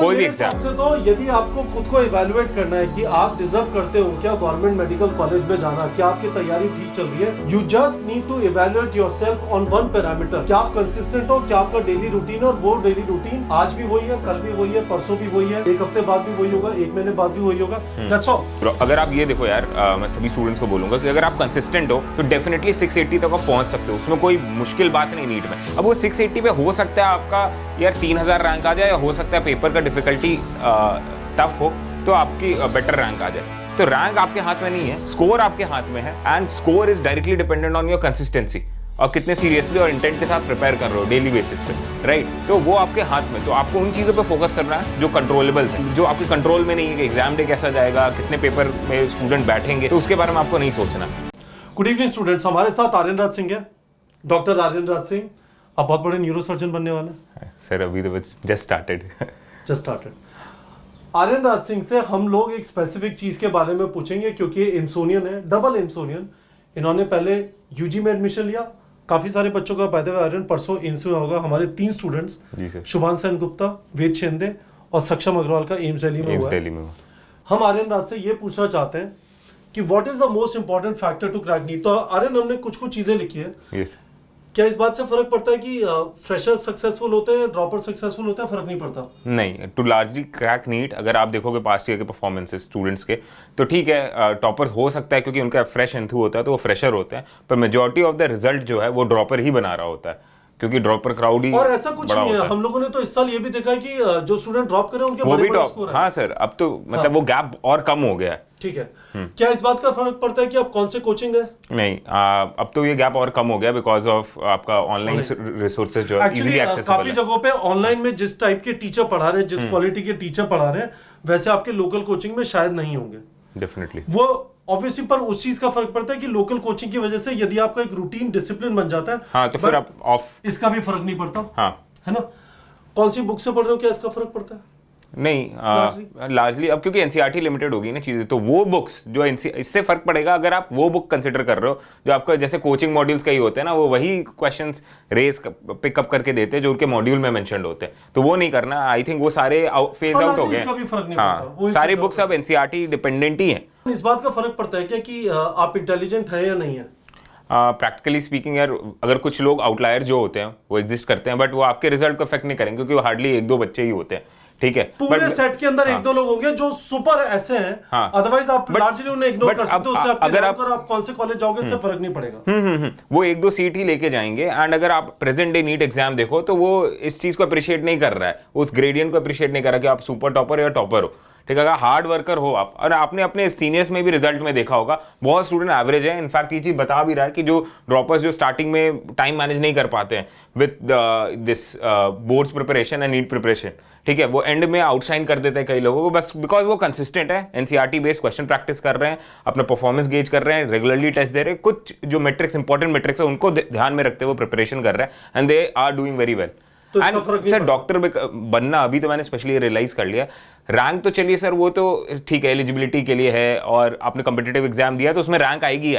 कोई भी मेरे हिसाब एग्जाम। से तो यदि आपको खुद को इवैल्यूएट करना है कि आप डिजर्व करते हो क्या गवर्नमेंट मेडिकल कॉलेज में जाना, क्या आपकी तैयारी ठीक चल रही है, you just need to evaluate yourself on one parameter, क्या आप कंसिस्टेंट हो, क्या आपका डेली रूटीन है, और वो डेली रूटीन आज भी वही है, कल भी वही है, परसों भी वही है, एक हफ्ते बाद भी वही होगा, एक महीने बाद भी वही होगा। That's all. अगर आप ये देखो यार, मैं सभी स्टूडेंट्स को बोलूंगा कि अगर आप कंसिस्टेंट हो तो डेफिनेटली 680 तक आप पहुंच सकते हो, उसमें कोई मुश्किल बात नहीं नीट में। अब वो 680 पे हो सकता है आपका यार 3000 रैंक आ जाए, या हो सकता है पेपर का डिफिकल्टी टफ हो तो आपकी बेटर रैंक आ जाए। तो रैंक आपके हाथ में नहीं है, स्कोर आपके हाथ में है, and score is directly dependent on your consistency और कितने सीरियसली और इंटेंट के साथ प्रिपेयर कर रहे हो डेली बेसिस पे, राइट? तो वो आपके हाथ में, तो आपको उन चीज़ों पे फोकस करना है जो कंट्रोलेबल्स हैं, जो आपके कंट्रोल में नहीं है कि एग्जाम डे कैसा जाएगा, कितने पेपर में स्टूडेंट बैठेंगे, तो उसके बारे में आपको नहीं सोचना। गुड इवनिंग स्टूडेंट्स, हमारे साथ आर्यन राज सिंह है, डॉक्टर आर्यन राज सिंह। आप बहुत बड़े न्यूरोसर्जन बनने वाले हैं। सर अभी तो बस जस्ट स्टार्टेड। आर्यन राज सिंह से हम लोग एक स्पेसिफिक चीज के बारे में पूछेंगे, क्योंकि ये एम्सोनियन है, डबल एम्सोनियन। इन्होंने पहले यूजी में एडमिशन लिया, काफी सारे बच्चों का पैदा हुआ। आर्यन परसों एम्स में होगा। हमारे 3 स्टूडेंट्स, शुभान सेन गुप्ता, वेद शिंदे और सक्षम अग्रवाल का एम्स दिल्ली में हुआ। हम आर्यन राज से ये पूछना चाहते हैं कि what is the most important factor to crack NEET. तो आर्यन, हमने कुछ चीजें लिखी है। yes. क्या इस बात से फर्क पड़ता है कि फ्रेशर सक्सेसफुल होते हैं, ड्रॉपर सक्सेसफुल होते हैं? फर्क नहीं पड़ता? नहीं, टू लार्जली क्रैक नीट अगर आप देखोगे पास्ट ईयर के परफॉर्मेंसेस स्टूडेंट्स के, तो ठीक है टॉपर हो सकता है क्योंकि उनका फ्रेश एंथू होता है तो वो फ्रेशर होते हैं, पर मेजॉरिटी ऑफ द रिजल्ट जो है वो ड्रॉपर ही बना रहा होता है, क्योंकि ड्रॉपर क्राउड ही और ऐसा कुछ नहीं है। हम लोगों ने तो इस साल ये भी देखा है कि जो स्टूडेंट ड्रॉप करे उनके बड़े बड़े स्कोर हैं। हाँ सर, अब तो मतलब वो गैप और कम हो गया है। ठीक है। क्या इस बात का फर्क पड़ता है कि आप कौन से कोचिंग है? नहीं, अब तो ये गैप और कम हो गया बिकॉज ऑफ आपका ऑनलाइन रिसोर्सेज जो है इजीली एक्सेसिबल है। काफी जगहों पे ऑनलाइन में जिस टाइप के टीचर पढ़ा रहे हैं, जिस क्वालिटी के टीचर पढ़ा रहे हैं, वैसे आपके लोकल कोचिंग में शायद नहीं होंगे। डेफिनेटली वो ऑब्वियसली, पर उस चीज का फर्क पड़ता है कि लोकल कोचिंग की वजह से यदि आपका एक रूटीन डिसिप्लिन बन जाता है, हाँ, तो फिर आप ऑफ, इसका भी फर्क नहीं पड़ता। हाँ, है ना? कौन सी बुक से पढ़ रहे हो, क्या इसका फर्क पड़ता है? नहीं, लार्जली अब क्योंकि एनसीईआरटी लिमिटेड होगी ना चीजें, तो वो बुक्स जो इससे फर्क पड़ेगा अगर आप वो बुक कंसिडर कर रहे हो जो आपका जैसे कोचिंग मॉड्यूल्स का ही होते हैं ना, वो वही क्वेश्चंस रेज पिकअप करके देते हैं जो उनके मॉड्यूल में मेंशन्ड होते हैं, तो वो नहीं करना। आई थिंक वो सारे फेज आउट हो गए। हाँ, सारी बुक्स अब एनसीईआरटी डिपेंडेंट ही है। इस बात का फर्क पड़ता है क्या कि आप इंटेलिजेंट है या नहीं है? प्रैक्टिकली स्पीकिंग यार, अगर कुछ लोग आउटलायर जो होते हैं वो एग्जिस्ट करते हैं, बट वो आपके रिजल्ट को अफेक्ट नहीं करेंगे क्योंकि वो हार्डली 1-2 बच्चे ही होते हैं, ठीक है? पूरे सेट के अंदर 1-2 लोग होंगे जो सुपर ऐसे हैं, अदरवाइज आप लार्जली उन्हें इग्नोर कर सकते हो। उससे अगर आप कौन से कॉलेज जाओगे इससे फर्क नहीं पड़ेगा। वो 1-2 सीट ही लेके जाएंगे। एंड अगर आप प्रेजेंट डे नीट एग्जाम देखो तो वो इस चीज को अप्रिशिएट नहीं कर रहा है, उस ग्रेडियंट को अप्रिशिएट नहीं कर रहा कि आप सुपर टॉपर या टॉपर हो, ठीक है? अगर हार्ड वर्कर हो आप, और आपने अपने सीनियर्स में भी रिजल्ट में देखा होगा बहुत स्टूडेंट एवरेज है। इनफैक्ट ये चीज बता भी रहा है कि जो ड्रॉपर्स जो स्टार्टिंग में टाइम मैनेज नहीं कर पाते हैं with this boards preparation and NEET preparation, ठीक है, वो एंड में आउटशाइन कर देते हैं कई लोगों को, बस बिकॉज वो कंसिस्टेंट है, एनसीईआरटी बेस्ड क्वेश्चन प्रैक्टिस कर रहे हैं, अपना परफॉर्मेंस गेज कर रहे हैं, रेगुलरली टेस्ट दे रहे हैं, कुछ जो मेट्रिक्स इंपॉर्टेंट मेट्रिक्स है उनको ध्यान में रखते हुए प्रिपरेशन कर रहे हैं, and they are doing very well. Sir doctor बनना अभी तो मैंने स्पेशली रियलाइज कर लिया, रैंक तो चलिए सर वो तो ठीक है एलिजिबिलिटी के लिए है, और आपने कॉम्पिटिटिव एग्जाम दिया तो उसमें रैंक आएगी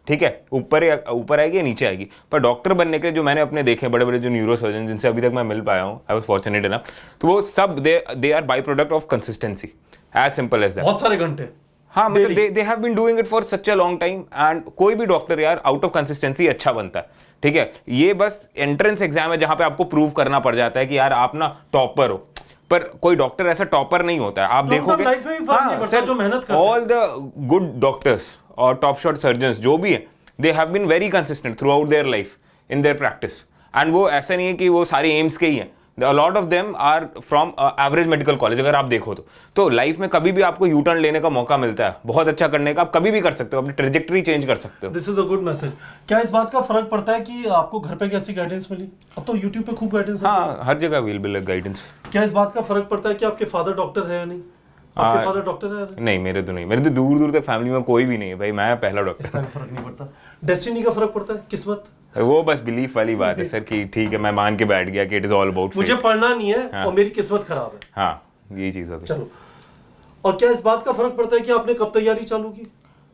ठीक है, ऊपर आएगी या नीचे आएगी, पर डॉक्टर बनने के लिए जो मैंने अपने देखे बड़े बड़े जो न्यूरो सर्जन जिनसे अभी तक मैं मिल पाया हूँ, आई वाज फॉर्चुनेट इनफ, तो वो सब they are byproduct of consistency, as simple as that. बहुत सारे घंटे, हाँ, मतलब they have been doing it for such a long time, and कोई भी डॉक्टर यार आउट ऑफ कंसिस्टेंसी अच्छा बनता है, ठीक है? ये बस एंट्रेंस एग्जाम है जहां पे आपको प्रूव करना पड़ जाता है कि यार आप ना टॉपर हो, पर कोई डॉक्टर ऐसा टॉपर नहीं होता है। आप देखोगे जो मेहनत करते हैं, ऑल द गुड डॉक्टर्स और टॉप शॉट सर्जन्स जो भी हैं, they have been very consistent throughout their life in their practice, and वो ऐसा नहीं है कि वो सारे एम्स के ही हैं, a lot of them are from average medical college। अगर आप देखो तो लाइफ में कभी भी आपको यू टर्न लेने का मौका मिलता है, बहुत अच्छा करने का, आप कभी भी कर सकते हो, अपनी ट्रेजेक्टरी चेंज कर सकते हो। This is a good message. क्या इस बात का फर्क पड़ता है कि आपको घर पे कैसी गाइडेंस मिली? अब तो YouTube पे खूब गाइडेंस है। हाँ, हर जगह अवेलेबल है गाइडेंस। क्या इस बात का फर्क पड़ता है कि आपके फादर डॉक्टर है या नहीं? आपके फादर डॉक्टर है? नहीं, मेरे तो दूर तक फैमिली में कोई भी नहीं है भाई, मैं पहला डॉक्टर। इसका फर्क नहीं पड़ता। डेस्टिनी का फर्क पड़ता है, किस्मत? वो बस बिलीफ वाली बात है सर कि ठीक है मैं मान के बैठ गया कि इट इज ऑल अबाउट मुझे पढ़ना नहीं है। हाँ। और मेरी किस्मत खराब है। हाँ, यही चीज होगी। चलो, और क्या इस बात का फर्क पड़ता है कि आपने कब तैयारी चालू की?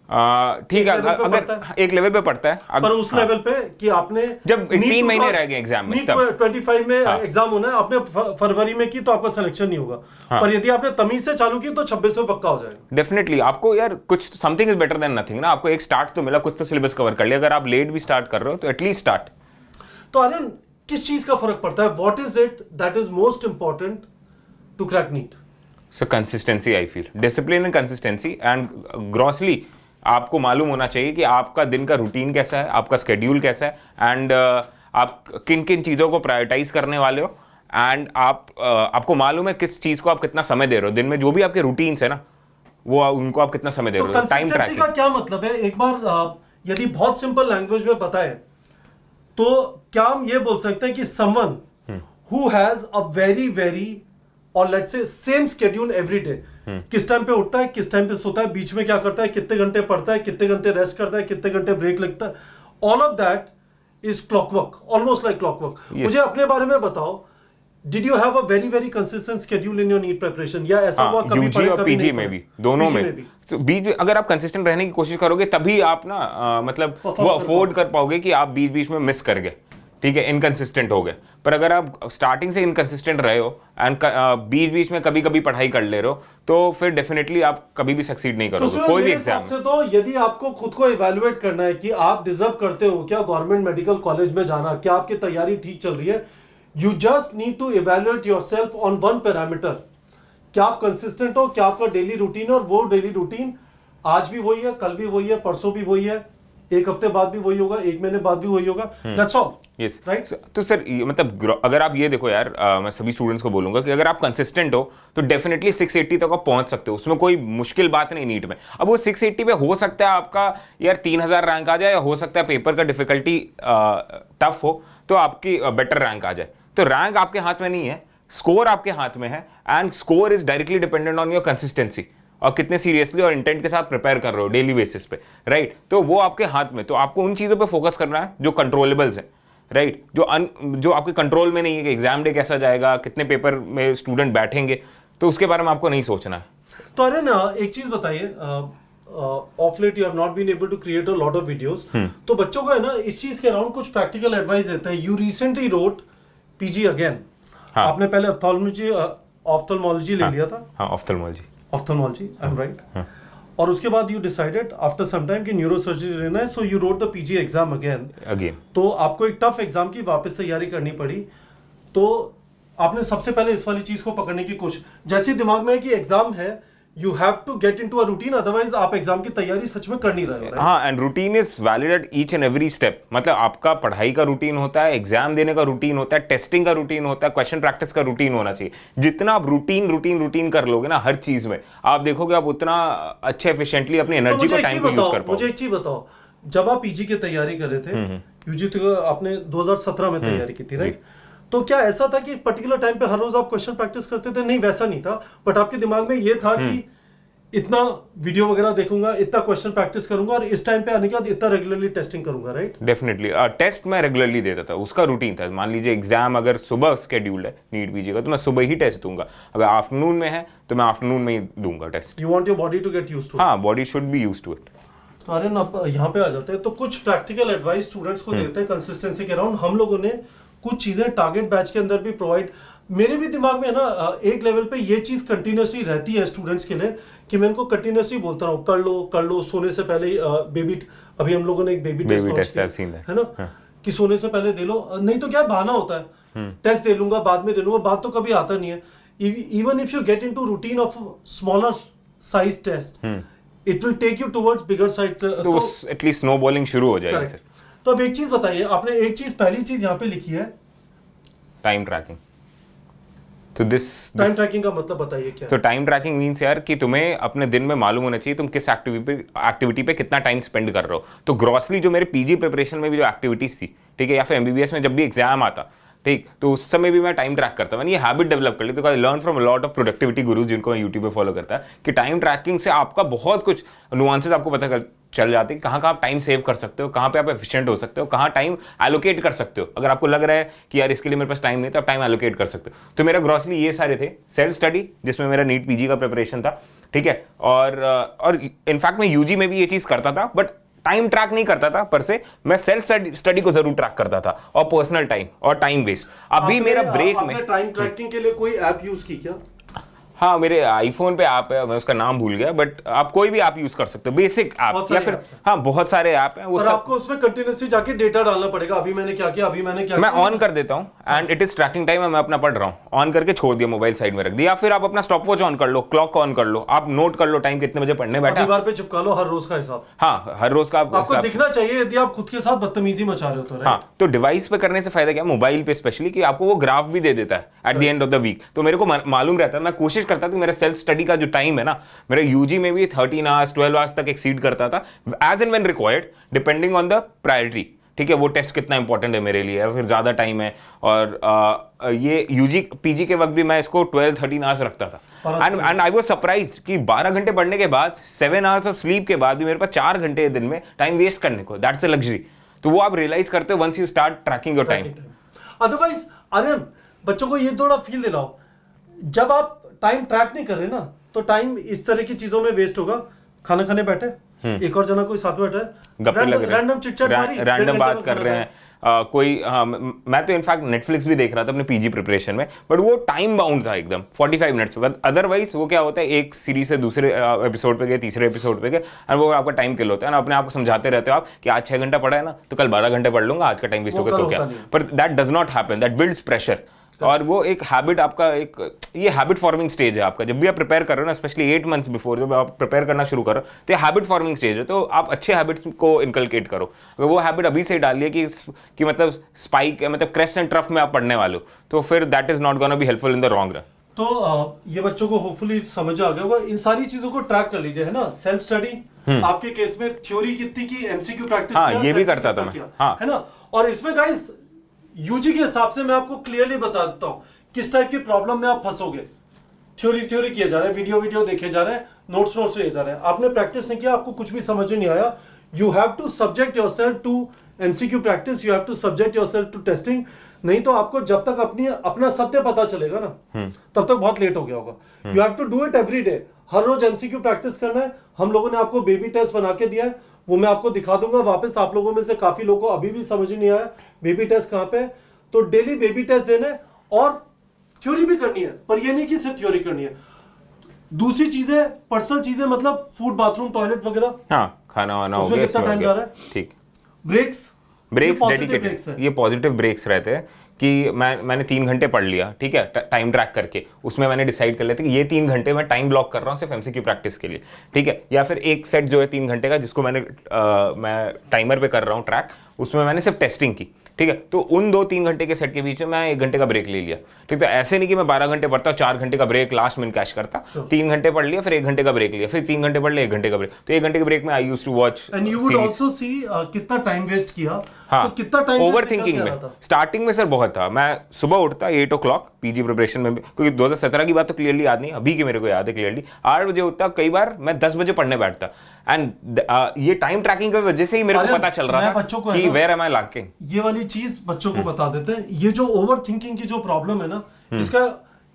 ठीक है, एक level पे अगर पढ़ता एक लेवल पे पढ़ता है पर उस लेवल पे कि आपने जब 3 महीने रह गए एग्जाम में, नीट तब 25 में एग्जाम होना है, आपने फरवरी में की तो आपका सिलेक्शन नहीं होगा, पर यदि आपने तमीज से चालू की तो 26 में पक्का हो जाएगा। डेफिनेटली आपको यार कुछ something is better than nothing ना, आपको एक स्टार्ट तो मिला, कुछ तो सिलेबस कवर कर लिया। अगर आप लेट भी स्टार्ट कर रहे हो तो एटलीस्ट स्टार्ट। तो आर्यन, किस चीज का फर्क पड़ता है? What is it that is most important to crack NEET? So consistency, I feel discipline and consistency and grossly आपको मालूम होना चाहिए कि आपका दिन का रूटीन कैसा है, आपका स्केड्यूल कैसा है, एंड आप किन किन चीज़ों को प्रायोरिटाइज करने वाले हो, एंड आपको मालूम है किस चीज़ को आप कितना समय दे रहे हो। दिन में जो भी आपके रूटीन्स है ना, वो उनको आप कितना समय दे रहे हो। टाइम ट्रैकिंग का क्या मतलब है? एक बार यदि बहुत सिंपल लैंग्वेज में बताएं तो क्या हम ये बोल सकते हैं कि someone who has a very और let's say same schedule every day, किस टाइम पे उठता है, किस टाइम पे सोता है, बीच में क्या करता है, कितने घंटे पढ़ता है, कितने घंटे रेस्ट करता है, कितने घंटे ब्रेक लगता है, all of that is clockwork, almost like clockwork. मुझे अपने बारे में बताओ, did you have a very consistent schedule in your NEET preparation, या ऐसा हुआ कभी यूजी और पीजी में भी, दोनों में बीच में अगर आप कंसिस्टेंट रहने की कोशिश करोगे तभी आप ना मतलब वो अफोर्ड कर पाओगे कि आप बीच बीच में मिस कर गए, ठीक है, इनकंसिस्टेंट हो गए। पर अगर आप स्टार्टिंग से इनकंसिस्टेंट रहे हो एंड बीच बीच में कभी कभी पढ़ाई कर ले रहे हो, तो फिर डेफिनेटली आप कभी भी सक्सीड नहीं करोगे कोई भी एग्जाम में। तो यदि आपको खुद को इवैल्यूएट करना है कि आप डिजर्व करते हो क्या गवर्नमेंट मेडिकल कॉलेज में जाना, क्या आपकी तैयारी ठीक चल रही है, you just need to evaluate yourself on one parameter. क्या आप कंसिस्टेंट हो, क्या आपका डेली रूटीन, और वो डेली रूटीन आज भी वही है, कल भी वही है, परसों भी वही है, एक हफ्ते बाद भी वही होगा, एक महीने बाद भी वही होगा, दैट्स ऑल। Yes, right. तो सर मतलब अगर आप ये देखो यार, मैं सभी स्टूडेंट्स को बोलूंगा कि अगर आप कंसिस्टेंट हो तो डेफिनेटली 680 तक आप पहुंच सकते हो, उसमें कोई मुश्किल बात नहीं नीट में। अब वो 680 पे हो सकता है आपका यार 3000 रैंक आ जाए, या हो सकता है पेपर का डिफिकल्टी टफ हो तो आपकी बेटर रैंक आ जाए। तो रैंक आपके हाथ में नहीं है, स्कोर आपके हाथ में है, and score is directly dependent on your consistency और कितने सीरियसली और इंटेंट के साथ प्रिपेयर कर रहे हो डेली बेसिस पे, राइट। तो वो आपके हाथ में, तो आपको उन चीज़ों पे फोकस करना है जो कंट्रोलेबल्स हैं, राइट, जो आपके कंट्रोल में नहीं है कि एग्जाम डे कैसा जाएगा, कितने पेपर में स्टूडेंट बैठेंगे, तो उसके बारे में आपको नहीं सोचना है। तो अरे ना एक चीज बताइए, of late you have not been able to create a lot of videos, तो बच्चों को है ना इस चीज के अराउंड कुछ प्रैक्टिकल एडवाइस देते हैं। You recently wrote PG again, आपने पहले ऑफ्थल्मोलॉजी ले लिया था। हाँ, ऑफ्थल्मोलॉजी, आई एम राइट। और उसके बाद you decided after some time कि न्यूरो सर्जरी लेना है, so you wrote the PG exam again. तो आपको एक टफ एग्जाम की वापस तैयारी करनी पड़ी, तो आपने सबसे पहले इस वाली चीज को पकड़ने की कोशिश, जैसे दिमाग में है कि एग्जाम है, you have to get into a routine, otherwise आप एग्जाम की तैयारी सच में कर नहीं रहे हो। हाँ, and routine is valid at each and every step. मतलब आपका पढ़ाई का रूटीन होता है, एग्जाम देने का रूटीन होता है, टेस्टिंग का रूटीन होता है, क्वेश्चन प्रैक्टिस का रूटीन होना चाहिए। जितना आप रूटीन कर लोगे ना हर चीज में, आप देखोगे आप उतना अच्छे एफिशिएंटली अपनी एनर्जी को टाइम को यूज कर पाओगे। मुझे एक चीज बताओ, जब आप पीजी की तैयारी कर रहे थे, यूजी तो आपने 2017 में तैयारी की थी, राइट? तो क्या ऐसा था कि पर्टिकुलर टाइम पे हर रोज आप क्वेश्चन प्रैक्टिस करते थे? नहीं, वैसा नहीं था, बट आपके दिमाग में ये था कि इतना वीडियो वगैरह देखूंगा, इतना क्वेश्चन प्रैक्टिस करूंगा, और इस टाइम पे आने के बाद इतना रेगुलरली टेस्टिंग करूंगा, राइट? डेफिनेटली टेस्ट मैं रेगुलरली देता था, उसका रूटीन था। मान लीजिए एग्जाम अगर सुबह स्केड्यूल्ड है नीट पीजी का, तो मैं सुबह ही टेस्ट दूंगा। अगर आफ्टरनून में है तो मैं आफ्टरनून में ही दूंगा test. You want your body to get used to. हाँ, body should be used to it. तो अरे ना यहाँ पे आ जाते हैं, तो कुछ प्रैक्टिकल एडवाइस स्टूडेंट्स को देते हैं कंसिस्टेंसी के अराउंड। हम लोगों ने कुछ चीजें टारगेट बैच के अंदर भी प्रोवाइड, मेरे भी दिमाग में ना एक लेवल पे ये चीज कंटिन्यूसली रहती है स्टूडेंट्स के लिए कि मैं इनको कंटिन्यूसली बोलता रहूं, कर लो सोने से पहले बेबी, अभी हम लोगों ने एक बेबी टेस्ट है ना, कि सोने से पहले दे लो, नहीं तो क्या बहाना होता है, टेस्ट दे लूंगा, बाद में दे लूंगा, बात तो कभी आता नहीं है। Even if you get into routine of smaller size test, it will take you towards bigger size, तो एटलीस्ट स्नोबॉलिंग शुरू हो जाएगी सर। तो अब एक चीज बताइए, आपने एक चीज, पहली चीज यहाँ पे लिखी है टाइम ट्रैकिंग। तो टाइम ट्रैकिंग का मतलब बताइए क्या? तो टाइम ट्रैकिंग मींस यार कि तुम्हें अपने दिन में मालूम होना चाहिए तुम किस एक्टिविटी पे कितना टाइम स्पेंड कर रहे हो। तो ग्रॉसली जो मेरे पीजी प्रिपरेशन में भी जो एक्टिविटीज थी, ठीक है, या फिर एमबीबीएस में जब भी एग्जाम आता, ठीक, तो उस समय भी मैं टाइम ट्रैक करता। मैंने ये हैबिट डेवलप कर ली, तो I learn from a lot of productivity gurus जिनको मैं यूट्यूब पे फॉलो करता है, कि टाइम ट्रैकिंग से आपका बहुत कुछ नुआंसेस आपको पता चल जाती है कहाँ कहाँ आप टाइम सेव कर सकते हो, कहाँ पे आप एफिशिएंट हो सकते हो, कहाँ टाइम एलोकेट कर सकते हो। अगर आपको लग रहा है कि यार इसके लिए मेरे पास टाइम नहीं तो आप टाइम एलोकेट कर सकते हो। तो मेरा ग्रॉसली ये सारे थे, सेल्फ स्टडी जिसमें मेरा नीट पीजी का प्रिपरेशन था, ठीक है, और इनफैक्ट मैं यूजी में भी ये चीज करता था, बट टाइम ट्रैक नहीं करता था पर से, मैं सेल्फ स्टडी को जरूर ट्रैक करता था, और पर्सनल टाइम और टाइम वेस्ट। अभी मेरा ब्रेक में टाइम ट्रैकिंग के लिए कोई ऐप यूज की क्या? हाँ, मेरे आईफोन पे ऐप है, मैं उसका नाम भूल गया, बट आप कोई भी ऐप यूज कर सकते हो, बेसिक ऐप, या फिर हाँ बहुत सारे ऐप हैं वो सब। आपको उसमें कंटिन्यूअसली जाके डेटा डालना पड़ेगा, अभी मैंने क्या किया, अभी मैंने क्या मैं किया। ऑन कर देता हूँ and it is tracking time, मैं अपना पढ़ रहा हूँ, ऑन करके छोड़ दिया, मोबाइल साइड में रख दिया, या फिर आप अपना स्टॉप वॉच ऑन कर लो, क्लॉक ऑन कर लो, आप नोट कर लो टाइम कितने बजे पढ़ने बैठे, दीवार पे चिपका लो हर रोज का हिसाब। हाँ, हर रोज का आपको दिखना चाहिए यदि आप खुद के साथ बदतमीजी मचा रहे हो तो। हाँ, तो डिवाइस पे करने से फायदा क्या, मोबाइल पे स्पेशली, कि आपको वो ग्राफ भी दे देता है at the end of the week. तो मेरे को मालूम रहता है, मैं कोशिश करता था कि मेरा सेल्फ स्टडी का जो टाइम है ना, मेरा यूजी में भी 13 आवर्स 12 आवर्स तक एक्सीड करता था, as and when required, depending on the priority, ठीक है, वो टेस्ट कितना इंपॉर्टेंट है मेरे लिए, फिर ज्यादा टाइम है। और ये यूजी पीजी के वक्त भी मैं इसको 12-13 आवर्स रखता था, एंड आई वाज सरप्राइज्ड कि 12 घंटे पढ़ने के बाद 7 आवर्स ऑफ स्लीप के बाद भी मेरे पास 4 घंटे दिन में टाइम वेस्ट करने को, दैट्स अ लग्जरी। तो वो आप रियलाइज करते हो once you start tracking your time. Otherwise Aryan, बच्चों को ये थोड़ा फील दिलाओ, जब आप टाइम ट्रैक नहीं कर रहे ना, तो टाइम इस तरह की चीजों में वेस्ट होगा। खाना खाने बैठे, एक और जना कोई साथ में बैठा है, गप्पे लग रहे हैं, रैंडम चिटचैट मारी, रैंडम बात कर रहे हैं, कोई मैं तो इनफैक्ट नेटफ्लिक्स भी देख रहा था अपने पीजी प्रिपरेशन में, बट वो टाइम बाउंड था एकदम 45 मिनट्स पे। अदरवाइज वो क्या होता है, एक सीरीज से दूसरे एपिसोड पे गए, तीसरे एपिसोड पे गए, और वो आपका टाइम किल होता है ना, अपने आप को समझाते रहते हो आप कि आज 6 घंटा पढ़ा है ना, तो कल 12 घंटे पढ़ लूंगा, आज का टाइम वेस्ट हो गया तो क्या। पर that does not happen, that builds pressure. और वो एक हैबिट आपका, एक ये हैबिट फॉर्मिंग स्टेज है आपका, जब भी आप प्रिपेयर कर रहे हो ना, स्पेशली 8 मंथ्स बिफोर जब आप प्रिपेयर करना शुरू करो, तो ये हैबिट फॉर्मिंग स्टेज है। तो आप अच्छे हैबिट्स को इनकलकेट करो। अगर वो हैबिट अभी से डाल लिया कि मतलब स्पाइक, मतलब क्रेस्ट एंड ट्रफ में आप पढ़ने वाले हो, तो फिर that is not gonna be helpful in the long run. तो ये बच्चों को होपफुली समझ आ गया होगा। इन सारी चीजों को ट्रैक कर लीजिए, है ना। सेल्फ स्टडी, आपके केस में थ्योरी कितनी की, एमसीक्यू प्रैक्टिस, हाँ, ये भी करता था मैं, हाँ, है ना। और इसमें गाइस यूजी के हिसाब से मैं आपको क्लियरली बता देता हूँ किस टाइप की प्रॉब्लम में आप फंसोगे। थ्योरी किए जा रहे हैं, वीडियो देखे जा रहे हैं, नोट्स लिए जा रहे हैं, आपने प्रैक्टिस नहीं किया, आपको कुछ भी समझ नहीं आया। You have to subject yourself to MCQ practice, you have to subject yourself to testing. नहीं तो आपको जब तक अपना सत्य पता चलेगा ना, तब तक बहुत लेट हो गया होगा। You have to do it every day. हर रोज एमसीक्यू प्रैक्टिस करना है। हम लोगों ने आपको बेबी टेस्ट बना के दिया है, वो मैं आपको दिखा दूंगा वापस। आप लोगों में से काफी लोगों को अभी भी समझ नहीं आया बेबी टेस्ट कहाँ पे। तो डेली बेबी टेस्ट देने, और थ्योरी भी करनी है, पर ये नहीं कि सिर्फ थ्योरी करनी है। दूसरी चीजें, पर्सनल चीजें, मतलब फूड, बाथरूम, टॉयलेट वगैरह, हाँ, खाना वाना हो गया, कितना टाइम जा रहा है, ठीक। ब्रेक्स डेडिकेटेड, ये पॉजिटिव ब्रेक्स रहते हैं कि मैंने 3 घंटे पढ़ लिया, ठीक है, टाइम ट्रैक करके। उसमें मैंने डिसाइड कर लेते कि ये 3 घंटे मैं टाइम ब्लॉक कर रहा हूँ सिर्फ एमसीक्यू प्रैक्टिस के लिए, ठीक है। या फिर एक सेट जो है 3 घंटे का, जिसको मैं टाइमर पे कर रहा हूँ ट्रैक, उसमें मैंने सिर्फ टेस्टिंग की, ठीक है। तो उन 2-3 घंटे के सेट के बीच में मैं 1 घंटे का ब्रेक ले लिया, ठीक। तो ऐसे नहीं कि मैं 12 घंटे पढ़ता, 4 घंटे का ब्रेक लास्ट में कैश करता। 3 घंटे पढ़ लिया, फिर 1 घंटे का ब्रेक लिया, फिर 3 घंटे पढ़ लिया, 1 घंटे का ब्रेक। तो 1 घंटे के ब्रेक में I used to watch. And you would also see कितना टाइम वेस्ट किया। हाँ, तो कितना टाइम ओवर थिंकिंग में स्टार्टिंग में सर बहुत था। मैं सुबह उठता 8 o'clock पीजी प्रिपरेशन में, क्योंकि 2017 की बात तो क्लियरली याद नहीं, अभी की मेरे को याद है क्लियरली। 8 बजे उठता, कई बार मैं 10 बजे पढ़ने बैठता। एंड ये टाइम ट्रैकिंग की वजह से ही मेरे को पता चल रहा था कि वेयर एम आई लैकिंग। ये वाली चीज बच्चों को बता देते हैं। ये जो ओवर थिंकिंग की जो प्रॉब्लम है ना,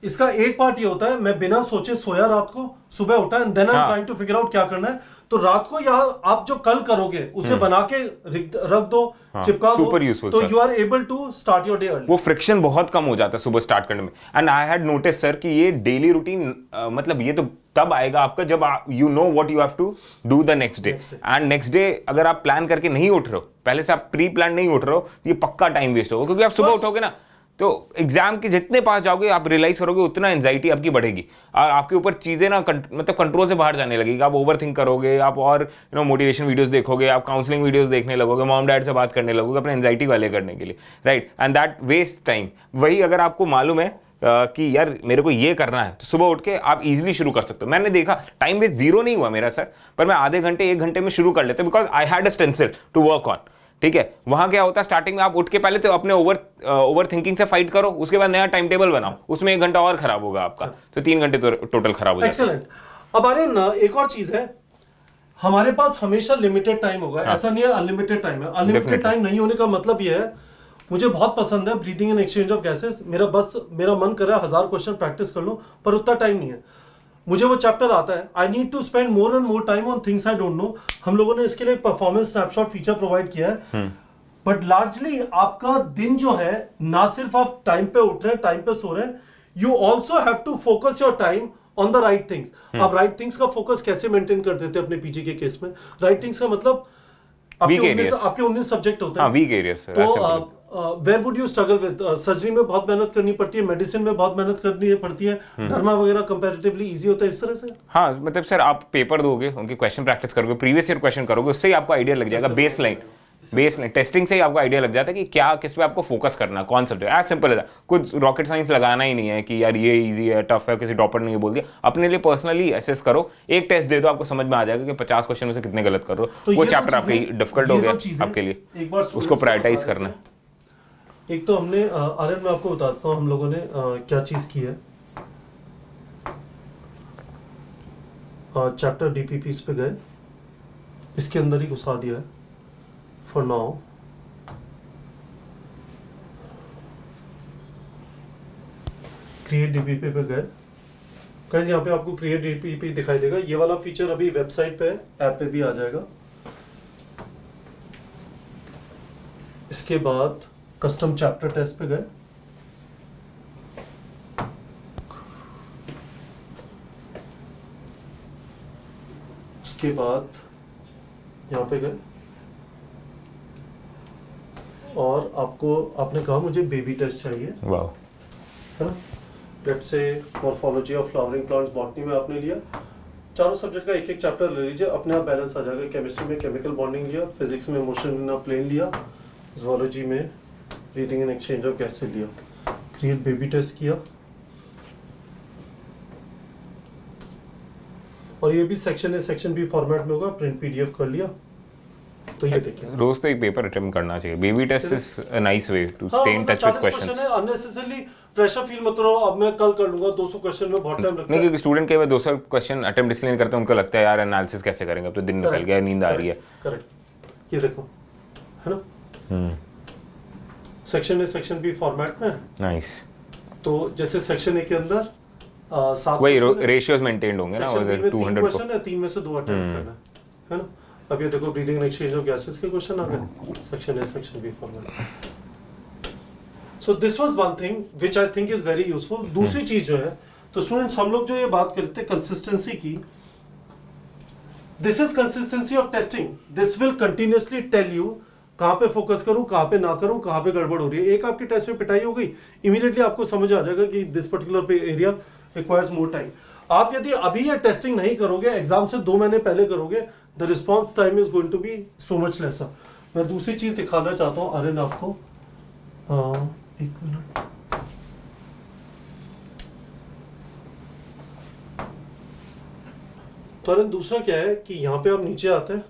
इसका एक पार्ट ये होता है, मैं बिना सोचे सोया रात को, सुबह उठा and then I am trying to figure out क्या करना है। तो रात को या आप जो कल करोगे उसे बना के रख दो, चिपका दो, सुपर यूजफुल। तो you are able to start your day early. वो फ्रिक्शन बहुत कम हो जाता है सुबह स्टार्ट करने में। And I had notice sir कि ये डेली रूटीन, मतलब ये तो तब आएगा आपका जब you know what you have to do the next day. And next day अगर आप प्लान करके नहीं उठ रहे हो, पहले से आप प्री प्लान नहीं उठ रहे हो, ये पक्का टाइम वेस्ट होगा। क्योंकि आप सुबह उठोगे ना, तो एग्जाम के जितने पास जाओगे आप रियलाइज करोगे उतना एंजाइटी आपकी बढ़ेगी, और आपके ऊपर चीजें ना मतलब कंट्रोल से बाहर जाने लगेगी। आप ओवर थिंक करोगे, आप और मोटिवेशन वीडियोस देखोगे, आप काउंसलिंग वीडियोस देखने लगोगे, मॉम डैड से बात करने लगोगे अपने एंजाइटी वाले करने के लिए, right. And that waste time. वही अगर आपको मालूम है कि यार मेरे को ये करना है, तो सुबह उठ के आप इजीली शुरू कर सकते हो। मैंने देखा टाइम वेस्ट 0 नहीं हुआ मेरा सर, पर मैं आधे घंटे 1 घंटे में शुरू कर लेता, because I had a stencil to work on, ठीक है। वहां क्या होता है, स्टार्टिंग में आप उठ के पहले तो अपने ओवर थिंकिंग से फाइट करो, उसके बाद नया टाइम टेबल बनाओ, उसमें 1 घंटा और खराब होगा आपका, तो 3 घंटे तो टोटल खराब हो जाएगा। एक्सीलेंट। अब आर्यन, एक और चीज है, हमारे पास हमेशा लिमिटेड टाइम होगा, ऐसा नहीं है अनलिमिटेड टाइम है। Unlimited Definitely. टाइम नहीं होने का मतलब ये है, मुझे बहुत पसंद है breathing and exchange of gases, मेरा मन कर रहा है 1000 क्वेश्चन प्रैक्टिस कर लो, पर उतना टाइम नहीं है। मुझे वो चैप्टर आता है, I need to spend more and more time on things I don't know. हम लोगों ने इसके लिए परफॉर्मेंस स्नैपशॉट फीचर प्रोवाइड किया है, बट लार्जली आपका दिन जो है, ना सिर्फ आप टाइम पे उठ रहे हैं, टाइम पे सो रहे हैं, you also have to focus your time on the right things. आप राइट थिंग्स का फोकस कैसे मेंटेन कर देते हैं अपने पीजी के केस में? राइट थिंग्स का मतलब आपके 19 सब्जेक्ट होते हैं, वीक एरियाज। तो where would you struggle with? Surgery में बहुत मेहनत करनी पड़ती है, मेडिसिन में बहुत मेहनत करनी पड़ती है, धर्मा वगैरह कंपैरेटिवली इजी होता है, इस तरह से। हाँ, मतलब सर आप पेपर दोगे, उनके क्वेश्चन प्रैक्टिस करोगे, प्रीवियस ईयर क्वेश्चन करोगे, उससे ही आपको आइडिया लग जाएगा। बेसलाइन टेस्टिंग से ही आपको आइडिया लग जाता है कि क्या किस पे आपको फोकस करना है, कौन सब्जेक्ट। एज सिंपल है, कुछ रॉकेट साइंस लगाना ही नहीं है कि यार ये इजी है, टफ है, किसी टॉपर ने बोल दिया। अपने लिए पर्सनली एसेस करो, एक टेस्ट दे दो, आपको समझ में आ जाएगा कि 50 क्वेश्चन में से कितने गलत कर रहे हो। वो चैप्टर आपके डिफिकल्ट हो गया आपके लिए, एक बार उसको प्रायोरिटाइज करना है। एक तो हमने आर्यन, मैं आपको बताता हूँ हम लोगों ने क्या चीज की है। चैप्टर डीपीपीस पे गए, इसके अंदर ही घुसा दिया है फॉर नाउ। क्रिएट डीपीपी पे गए, गाइस यहाँ पे आपको क्रिएट डीपीपी दिखाई देगा। ये वाला फीचर अभी वेबसाइट पे है, ऐप पे भी आ जाएगा। इसके बाद कस्टम चैप्टर टेस्ट पे गए, उसके बाद यहाँ पे गए, और आपने कहा मुझे बेबी टेस्ट चाहिए, वाह, है ना। Let's say morphology of flowering plants, botany में आपने लिया, चारों सब्जेक्ट का एक एक चैप्टर ले लीजिए, अपने आप बैलेंस आ जाएगा। केमिस्ट्री में केमिकल बॉन्डिंग लिया, फिजिक्स में मोशन इन अ प्लेन लिया, ज़ूलॉजी में breathing and exchange of gases लिया, क्रिएट बेबी टेस्ट किया, और ये भी section A section B format में होगा, प्रिंट पीडीएफ कर लिया। तो ये देखिए, रोज तो एक पेपर अटेम्प्ट करना चाहिए। Baby test is a nice way to stay in touch with questions. Unnecessarily pressure feel मत करो, अब मैं कल कर लूंगा, 200 क्वेश्चन में बहुत टाइम लगता है। नहीं, क्योंकि स्टूडेंट के 200 क्वेश्चन अटेम्प्ट इसलिए नहीं करते, उनको लगता है यार एनालिसिस कैसे करेंगे, अब तो दिन निकल गया, नींद आ रही है। करेक्ट, ये देखो, है ना, section A section B format में, नाइस। तो जैसे सेक्शन ए के अंदर 7 वही रेशियोज मेंटेन्ड होंगे ना, अगर 200 क्वेश्चन है, 3 में से 2 अटेम्प्ट करना है ना। अब ये देखो, breathing and exchange of gases के क्वेश्चन आ गए, section A section B format. So this was one thing which I think is very useful. दूसरी चीज जो है, तो स्टूडेंट्स हम लोग जो ये बात करते हैं कंसिस्टेंसी की, this is consistency of testing. This will continuously tell you कहाँ पे फोकस करूं, कहाँ पे ना करूं, कहाँ पे गड़बड़ हो रही है। एक आपकी टेस्ट में पिटाई हो गई, इमीडिएटली आपको समझ आ जाएगा कि दिस पर्टिकुलर पे एरिया रिक्वायर्स मोर टाइम। आप यदि अभी ये टेस्टिंग नहीं करोगे, एग्जाम से 2 महीने पहले करोगे, the response time is going to be so much lesser. मैं दूसरी चीज दिखाना चाहता हूँ आर्यन आपको, 1 मिनट। तो आर्यन दूसरा क्या है कि यहाँ पे आप नीचे आते हैं,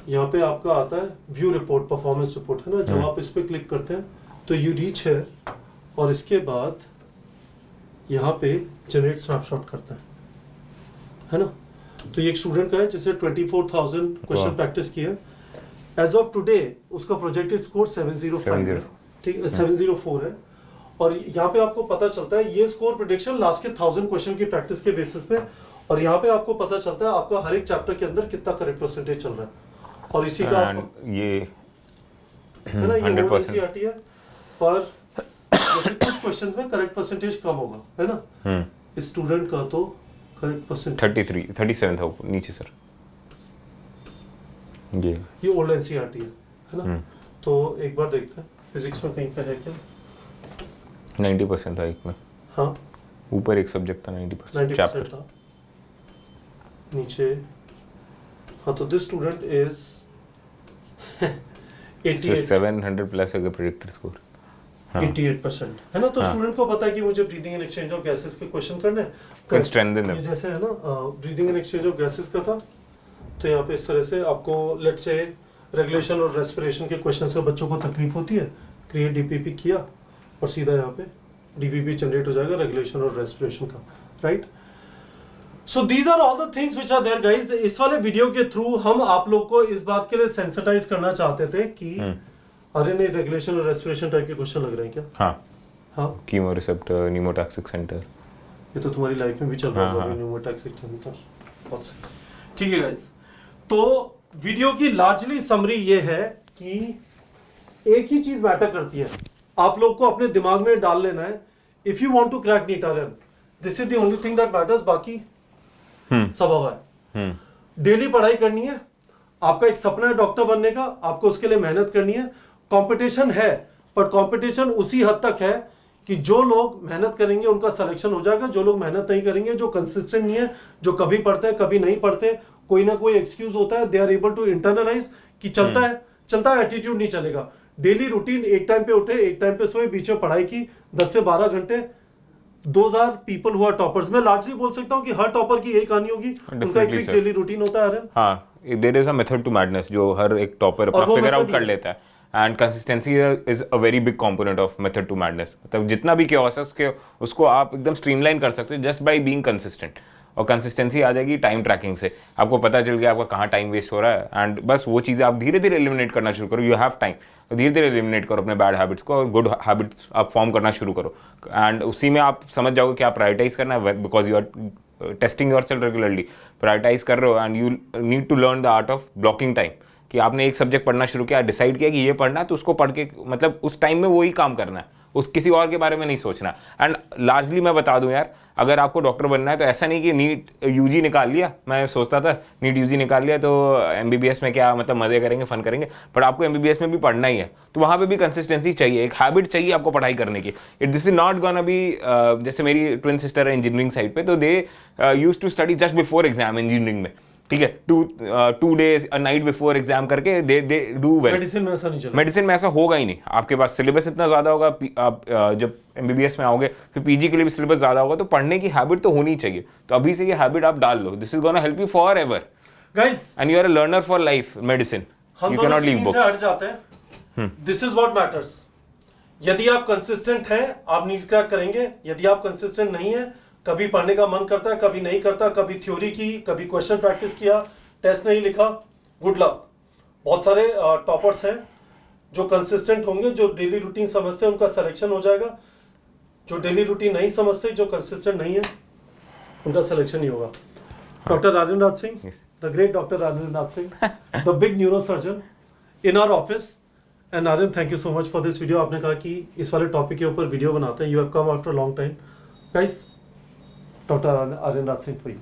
यहाँ पे आपका आता है व्यू रिपोर्ट, परफॉर्मेंस रिपोर्ट, है ना। जब आप इस पे क्लिक करते हैं तो यू रीच है, और इसके बाद यहाँ पे जनरेट स्नैपशॉट करता है ना। तो ये एक स्टूडेंट का है जिसने 24,000 क्वेश्चन प्रैक्टिस किया। एज ऑफ टुडे उसका प्रोजेक्टेड स्कोर 705 है, ठीक है, 704 है। और यहाँ पे आपको पता चलता है ये स्कोर प्रेडिक्शन लास्ट के 1000 क्वेश्चन की प्रैक्टिस के बेसिस पे, और यहाँ पे आपको पता चलता है आपका हर एक चैप्टर के अंदर कितना करेक्ट परसेंटेज चल रहा है। और इसी का ये है ना, ये 100% है, पर कुछ क्वेश्चन में करेक्ट परसेंटेज कम होगा, है ना। इस स्टूडेंट का तो करेक्ट परसेंटेज 37 था नीचे सर, ये ओल्ड एनसीईआरटी है ना। तो एक बार देखते हैं फिजिक्स में कहीं पे है क्या। 90% था एक में, हाँ ऊपर एक सब्जेक्ट था 90% चैप्टर था, नीचे हाँ। तो दिस स्टूडेंट इज 88 700 प्लस अगर प्रेडिक्टेड स्कोर 88% है ना। तो स्टूडेंट को पता है कि मुझे breathing and exchange of gases के क्वेश्चन करने हैं, स्ट्रेंथन देम। जैसे है ना breathing and exchange of gases का था, तो यहाँ पे इस तरह से आपको लेट्स से रेगुलेशन और रेस्पिरेशन के क्वेश्चन से बच्चों को तकलीफ होती है, क्रिएट डीपीपी किया और सीधा यहाँ पे डीपीपी जनरेट हो जाएगा रेगुलेशन और रेस्पिरेशन का, right. So these are all the things which are there guys. इस वाले वीडियो के थ्रू हम आप लोग को इस बात के लिए सेंसिटाइज करना चाहते थे कि अरे नहीं रेगुलेशन और रेस्पिरेशन टाइप के क्वेश्चन लग रहे हैं क्या? हाँ कीमो रिसेप्टर, न्यूमोटॉक्सिक सेंटर, ये तो तुम्हारी लाइफ में भी चल रहा होगा न्यूमोटॉक्सिक सेंटर। बहुत सही, ठीक है गाइस। तो वीडियो की लार्जली समरी ये है कि एक ही चीज मैटर करती है, आप लोग को अपने दिमाग में डाल लेना है, if you want to crack NEET Aryan this is the only thing that matters, बाकी सब हवा है। डेली पढ़ाई करनी है, आपका एक सपना है डॉक्टर बनने का, आपको उसके लिए मेहनत करनी है। कंपटीशन है, पर कंपटीशन उसी हद तक है कि जो लोग मेहनत करेंगे उनका सिलेक्शन हो जाएगा, जो लोग मेहनत नहीं करेंगे, जो कंसिस्टेंट नहीं है, जो कभी पढ़ते हैं कभी नहीं पढ़ते, कोई ना कोई एक्सक्यूज होता है, they are able to internalise कि चलता है एटीट्यूड नहीं चलेगा। डेली रूटीन, एक टाइम पे उठे, एक टाइम पे सोए, बीच में पढ़ाई की 10 से 12 घंटे। 2000 पीपल हुआ टॉपर्स। मैं लार्जली बोल सकता हूँ कि हर टॉपर की एक कहानी होगी, उनका एक फिक्स डेली रूटीन होता है। हाँ, there is a method to madness जो हर एक टॉपर अपना फिगर आउट कर लेता है, and consistency is a very big component of method to madness. मतलब जितना भी chaos है उसको आप एकदम स्ट्रीमलाइन कर सकते हो जस्ट बाय बीइंग कंसिस्टेंट। और कंसिस्टेंसी आ जाएगी टाइम ट्रैकिंग से, आपको पता चल गया आपका कहाँ टाइम वेस्ट हो रहा है, एंड बस वो चीज़ें आप धीरे धीरे एलिमिनेट करना शुरू करो। यू हैव टाइम, तो धीरे धीरे एलिमिनेट करो अपने बैड हैबिट्स को और गुड हैबिट्स आप फॉर्म करना शुरू करो, एंड उसी में आप समझ जाओगे क्या प्रायोरिटाइज करना है, because you are testing yourself regularly, prioritise कर रहे हो, and you need to learn the art of blocking time. कि आपने एक सब्जेक्ट पढ़ना शुरू किया, डिसाइड किया कि ये पढ़ना है, तो उसको पढ़ के मतलब उस टाइम में वही काम करना है, उस किसी और के बारे में नहीं सोचना। एंड लार्जली मैं बता दूं यार, अगर आपको डॉक्टर बनना है तो ऐसा नहीं कि नीट यूजी निकाल लिया, मैं सोचता था नीट यूजी निकाल लिया तो एमबीबीएस में क्या मतलब मजे करेंगे, फन करेंगे, पर आपको एमबीबीएस में भी पढ़ना ही है, तो वहाँ पे भी कंसिस्टेंसी चाहिए, एक हैबिट चाहिए आपको पढ़ाई करने की। This is not gonna be, जैसे मेरी ट्विन सिस्टर है इंजीनियरिंग साइड पे, तो they used to study just before exam engineering में, ठीक है, 2 days a night before exam करके दे डू वेल। मेडिसिन में ऐसा नहीं चलेगा, मेडिसिन में ऐसा होगा ही नहीं, आपके पास सिलेबस इतना ज्यादा होगा, आप जब एमबीबीएस में आओगे फिर पीजी के लिए भी सिलेबस ज्यादा होगा, तो पढ़ने की हैबिट तो होनी चाहिए। तो अभी से ये हैबिट आप डाल लो, this is gonna help you forever guys, and you are a learner for life. Medicine हम दोनों स्क्रीन से हट जाते हैं। This is what matters. यदि आप कंसिस्टेंट हैं, आप नीट क्रैक करेंगे। यदि आप कंसिस्टेंट नहीं है, कभी पढ़ने का मन करता है, कभी नहीं करता, कभी थ्योरी की, कभी क्वेश्चन प्रैक्टिस किया, टेस्ट नहीं लिखा, गुड लक। बहुत सारे टॉपर्स हैं जो कंसिस्टेंट होंगे, जो डेली रूटीन समझते हैं, उनका सिलेक्शन हो जाएगा। जो डेली रूटीन नहीं समझते, जो कंसिस्टेंट नहीं है, उनका सिलेक्शन नहीं होगा। Doctor Rajendra Singh, the great doctor Rajendra Singh, the big neuro surgeon in our office. And Aryan, thank you so much for this video. आपने कहा कि इस वाले टॉपिक के ऊपर वीडियो बनाते हैं, you have come after long time. Guys, Dr. Aryan Raj Singh for you.